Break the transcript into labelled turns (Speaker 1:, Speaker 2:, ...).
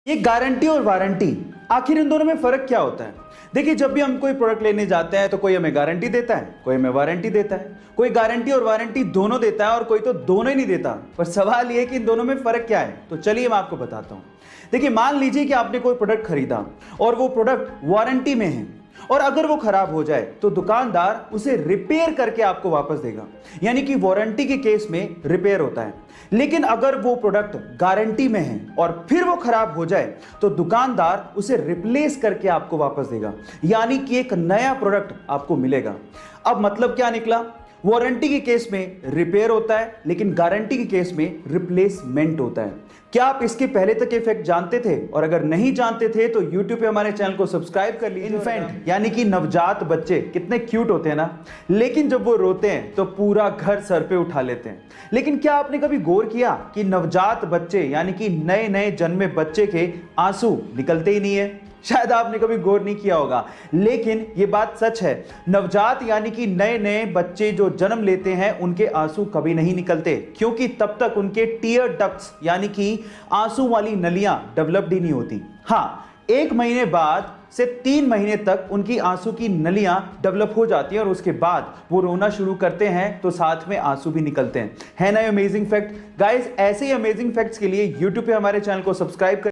Speaker 1: ये गारंटी और वारंटी, आखिर इन दोनों में फर्क क्या होता है? देखिए, जब भी हम कोई प्रोडक्ट लेने जाते हैं तो कोई हमें गारंटी देता है, कोई हमें वारंटी देता है। कोई गारंटी और वारंटी दोनों देता है और कोई तो दोनों ही नहीं देता। पर सवाल ये है कि इन दोनों में फर्क क्या है? तो चलिए मैं आपको बताता हूं। देखिए, मान लीजिए कि आपने कोई प्रोडक्ट खरीदा और वो प्रोडक्ट वारंटी में है, और अगर वो खराब हो जाए तो दुकानदार उसे रिपेयर करके आपको वापस देगा, यानी कि वारंटी के केस में रिपेयर होता है। लेकिन अगर वो प्रोडक्ट गारंटी में है और फिर वो खराब हो जाए तो दुकानदार उसे रिप्लेस करके आपको वापस देगा, यानी कि एक नया प्रोडक्ट आपको मिलेगा। अब मतलब क्या निकला? वारंटी के केस में रिपेयर होता है, लेकिन गारंटी के केस में रिप्लेसमेंट होता है। क्या आप इसके पहले तक इफेक्ट जानते थे? और अगर नहीं जानते थे तो YouTube पे हमारे चैनल को सब्सक्राइब कर लीजिए। इन्फेंट यानी कि नवजात बच्चे कितने क्यूट होते हैं ना, लेकिन जब वो रोते हैं तो पूरा घर सर पे उठा लेते हैं। लेकिन क्या आपने कभी गौर किया कि नवजात बच्चे यानी कि नए नए जन्मे बच्चे के आंसू निकलते ही नहीं है? शायद आपने कभी गौर नहीं किया होगा, लेकिन यह बात सच है। नवजात यानी कि नए नए बच्चे जो जन्म लेते हैं उनके आंसू कभी नहीं निकलते, क्योंकि तब तक उनके टीयर डक्ट्स यानी कि आंसू वाली नलियां डेवलप्ड ही नहीं होती। हाँ, 1 महीने बाद से 3 महीने तक उनकी आंसू की नलियां डेवलप हो जाती हैं और उसके बाद वो रोना शुरू करते हैं तो साथ में आंसू भी निकलते हैं। है ना अमेजिंग फैक्ट? गाइस, ऐसे ही अमेजिंग फैक्ट्स के लिए YouTube पे हमारे चैनल को सब्सक्राइब कर